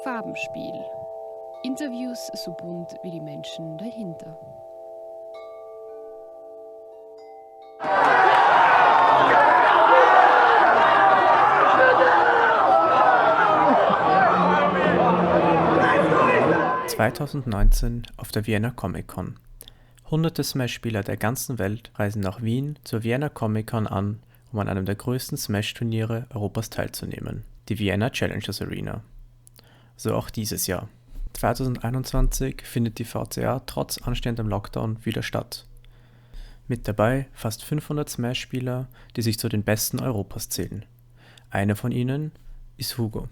Farbenspiel. Interviews so bunt wie die Menschen dahinter. ...2019 auf der Vienna Comic-Con. Hunderte Smash-Spieler der ganzen Welt reisen nach Wien zur Vienna Comic-Con an, um an einem der größten Smash-Turniere Europas teilzunehmen, die Vienna Challengers Arena. So auch dieses Jahr. 2021 findet die VCA trotz anstehendem Lockdown wieder statt. Mit dabei fast 500 Smash-Spieler, die sich zu den Besten Europas zählen. Einer von ihnen ist Hugo.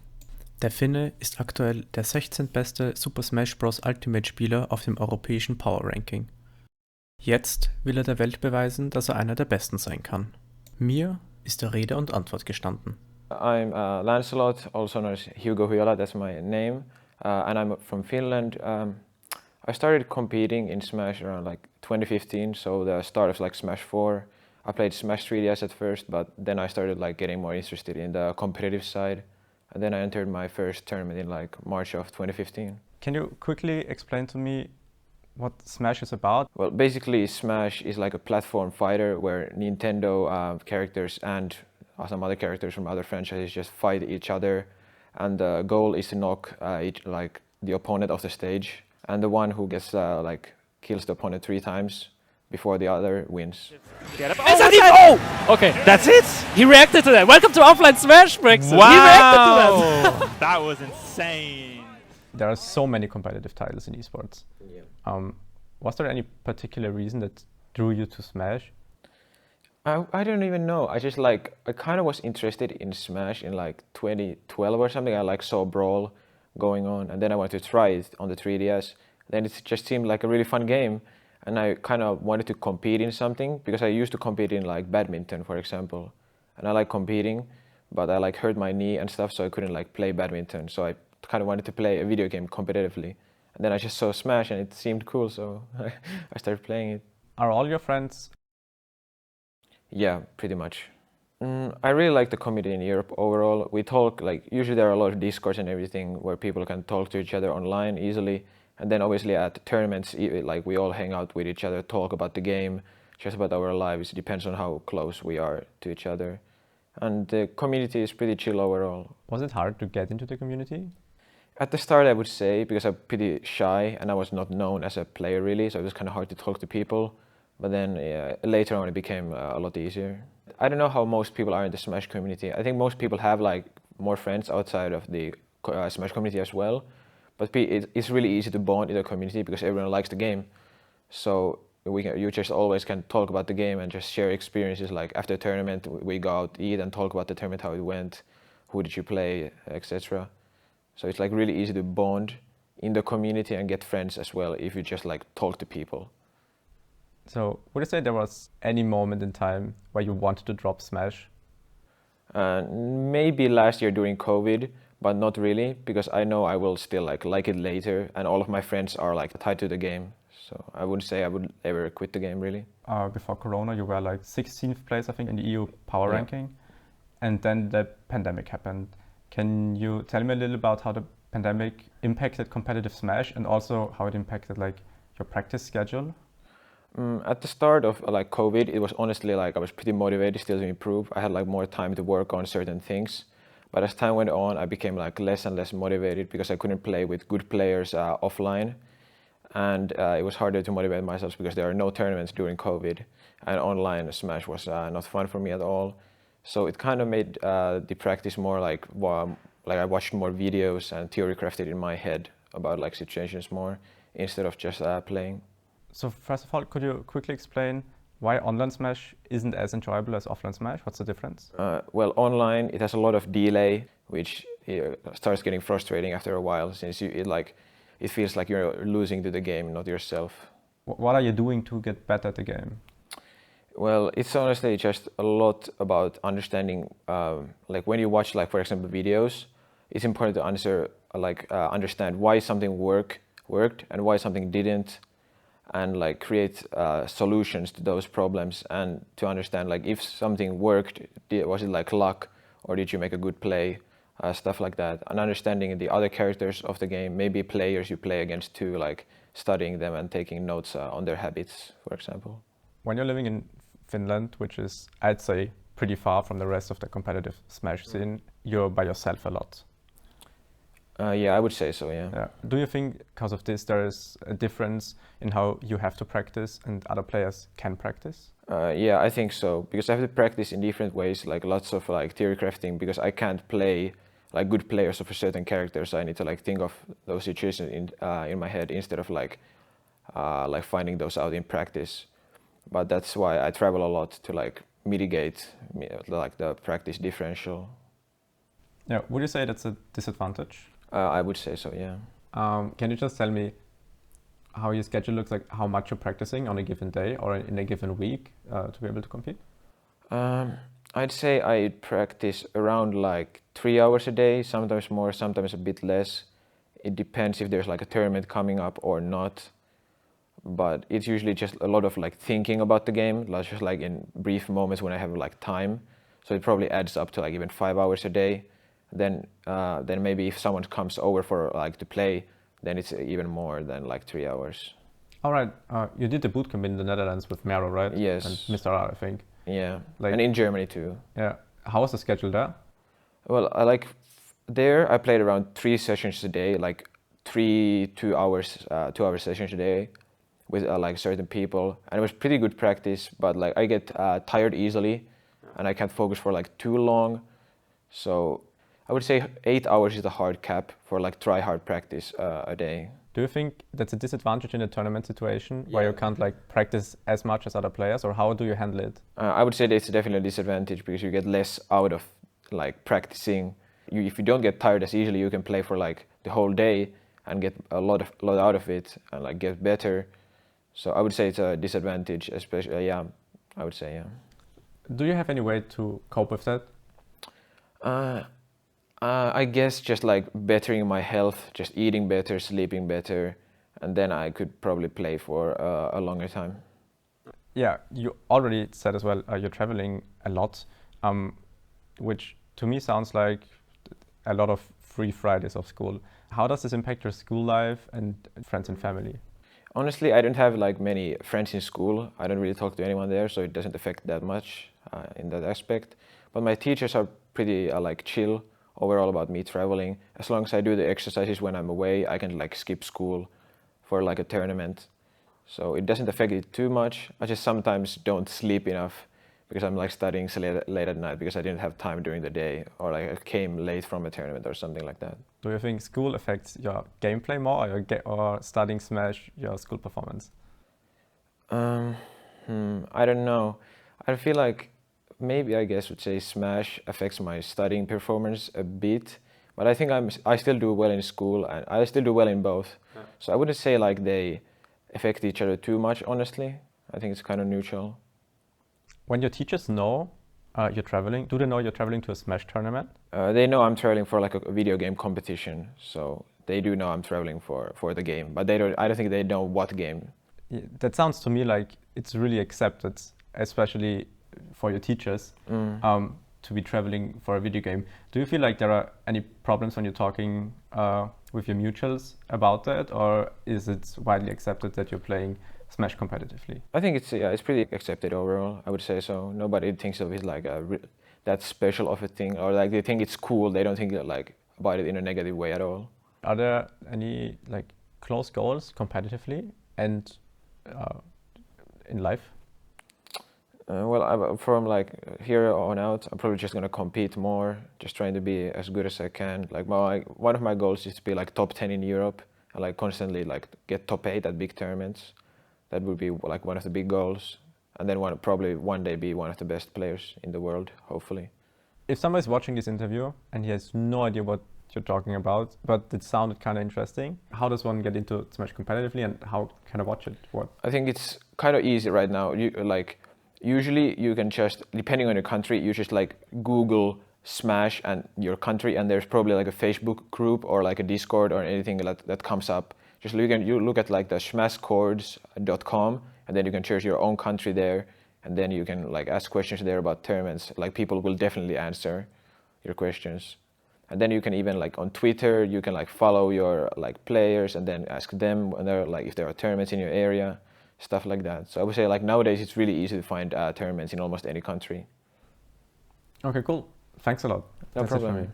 Der Finne ist aktuell der 16. beste Super Smash Bros. Ultimate-Spieler auf dem europäischen Power-Ranking. Jetzt will er der Welt beweisen, dass er einer der Besten sein kann. Mir ist er Rede und Antwort gestanden. I'm Lancelot, also known as Hugo Hujala, that's my name, and I'm from Finland. I started competing in Smash around like 2015, so the start of like Smash 4. I played Smash 3DS at first, but then I started like getting more interested in the competitive side. And then I entered my first tournament in like March of 2015. Can you quickly explain to me what Smash is about? Well, basically Smash is like a platform fighter where Nintendo characters and some other characters from other franchises just fight each other, and the goal is to knock the opponent off the stage, and the one who gets kills the opponent 3 times before the other wins. Okay, that's it. He reacted to that. Welcome to Offline Smash Brexit. Wow. He reacted to that. That was insane. There are so many competitive titles in esports. Yeah. Was there any particular reason that drew you to Smash? I don't even know. I kind of was interested in Smash in like 2012 or something. I saw Brawl going on, and then I wanted to try it on the 3DS. Then it just seemed like a really fun game, and I kind of wanted to compete in something because I used to compete in like badminton, for example, and I like competing, but I hurt my knee and stuff, so I couldn't play badminton. So I kind of wanted to play a video game competitively, and then I just saw Smash and it seemed cool, so I started playing it. Are all your friends? Yeah, pretty much. I really like the community in Europe overall. We talk, usually there are a lot of Discords and everything where people can talk to each other online easily. And then obviously at tournaments, we all hang out with each other, talk about the game, just about our lives. It depends on how close we are to each other. And the community is pretty chill overall. Was it hard to get into the community? At the start, I would say, because I'm pretty shy and I was not known as a player really, so it was kind of hard to talk to people. But then later on it became a lot easier. I don't know how most people are in the Smash community. I think most people have more friends outside of the Smash community as well. But it's really easy to bond in the community because everyone likes the game. So you just always can talk about the game and just share experiences. Like after a tournament, we go out, eat, and talk about the tournament, how it went, who did you play, etc. So it's really easy to bond in the community and get friends as well if you just talk to people. So would you say there was any moment in time where you wanted to drop Smash? Maybe last year during COVID, but not really, because I know I will still like it later, and all of my friends are tied to the game. So I wouldn't say I would ever quit the game really. Before Corona, you were 16th place, I think, in the EU power ranking, and then the pandemic happened. Can you tell me a little about how the pandemic impacted competitive Smash and also how it impacted your practice schedule? At the start of COVID, it was honestly I was pretty motivated still to improve. I had more time to work on certain things. But as time went on, I became less and less motivated because I couldn't play with good players offline. And it was harder to motivate myself because there are no tournaments during COVID. And online Smash was not fun for me at all. So it kind of made the practice more I watched more videos and theory crafted in my head about situations more instead of just playing. So first of all, could you quickly explain why online Smash isn't as enjoyable as offline Smash? What's the difference? Well, online it has a lot of delay, which starts getting frustrating after a while, since it feels like you're losing to the game, not yourself. What are you doing to get better at the game? Well, it's honestly just a lot about understanding. When you watch, for example, videos, it's important to understand why something worked and why something didn't. And create solutions to those problems, and to understand if something worked, was it luck, or did you make a good play? stuff like that, and understanding the other characters of the game, maybe players you play against too, like studying them and taking notes on their habits, for example. When you're living in Finland, which is, I'd say, pretty far from the rest of the competitive Smash scene, you're by yourself a lot. Yeah, I would say so, yeah. Yeah. Do you think because of this there is a difference in how you have to practice and other players can practice? Yeah, I think so, because I have to practice in different ways, like lots of like theory crafting, because I can't play like good players of a certain character, so I need to like think of those situations in my head instead of like finding those out in practice. But that's why I travel a lot to like mitigate like the practice differential. Yeah, would you say that's a disadvantage? I would say so, yeah. Can you just tell me how your schedule looks like, how much you're practicing on a given day or in a given week to be able to compete? I'd say I practice around like 3 hours a day, sometimes more, sometimes a bit less. It depends if there's like a tournament coming up or not. But it's usually just a lot of like thinking about the game, just like in brief moments when I have like time. So it probably adds up to like even 5 hours a day. Then maybe if someone comes over for like to play, then it's even more than like 3 hours. All right, you did the bootcamp in the Netherlands with Mero, right? Yes. And Mr. R, I think. Yeah, Like, and in Germany too. Yeah. How was the schedule there? Well, there I played around 3 sessions a day, like 2 hours, 2 hour sessions a day with like certain people, and it was pretty good practice. But like I get tired easily, and I can't focus for like too long. So I would say 8 hours is the hard cap for like try hard practice a day. Do you think that's a disadvantage in a tournament situation where you can't like practice as much as other players, or how do you handle it? I would say that it's definitely a disadvantage because you get less out of like practicing. If you don't get tired as easily, you can play for like the whole day and get a lot out of it and like get better. So I would say it's a disadvantage, especially yeah. I would say yeah. Do you have any way to cope with that? I guess just like bettering my health, just eating better, sleeping better, and then I could probably play for a longer time. Yeah, you already said as well you're traveling a lot, which to me sounds like a lot of free Fridays of school. How does this impact your school life and friends and family? Honestly, I don't have like many friends in school. I don't really talk to anyone there, so it doesn't affect that much in that aspect. But my teachers are pretty like chill overall about me traveling. As long as I do the exercises when I'm away, I can like skip school for like a tournament. So it doesn't affect it too much. I just sometimes don't sleep enough because I'm like studying late at night because I didn't have time during the day, or like I came late from a tournament or something like that. Do you think school affects your gameplay more, or studying Smash your school performance? I don't know. I feel like maybe I guess would say Smash affects my studying performance a bit, but I think I still do well in school and I still do well in both. Yeah. So I wouldn't say like they affect each other too much, honestly. I think it's kind of neutral. When your teachers know you're traveling, do they know you're traveling to a Smash tournament? They know I'm traveling for like a video game competition, so they do know I'm traveling for the game, but I don't think they know what game. Yeah, that sounds to me like it's really accepted, especially for your teachers, to be traveling for a video game. Do you feel like there are any problems when you're talking with your mutuals about that, or is it widely accepted that you're playing Smash competitively? I think it's pretty accepted overall. I would say so. Nobody thinks of it like that special of a thing, or like they think it's cool. They don't think like about it in a negative way at all. Are there any like close goals competitively and in life? Well, from like here on out, I'm probably just gonna compete more, just trying to be as good as I can. Like one of my goals is to be like top 10 in Europe and like constantly like get top 8 at big tournaments. That would be like one of the big goals, and then probably one day be one of the best players in the world, hopefully. If somebody's watching this interview and he has no idea what you're talking about, but it sounded kind of interesting, how does one get into Smash competitively, and how can I watch it? I think it's kind of easy right now. Usually you can just, depending on your country, you just like Google Smash and your country, and there's probably like a Facebook group or like a Discord or anything that comes up. Just you look at like the smashchords.com, and then you can choose your own country there, and then you can like ask questions there about tournaments. Like people will definitely answer your questions. And then you can even like on Twitter, you can like follow your like players and then ask them when they're like if there are tournaments in your area, stuff like that. So I would say like nowadays it's really easy to find tournaments in almost any country. Okay, cool. Thanks a lot. No That's it from problem. me.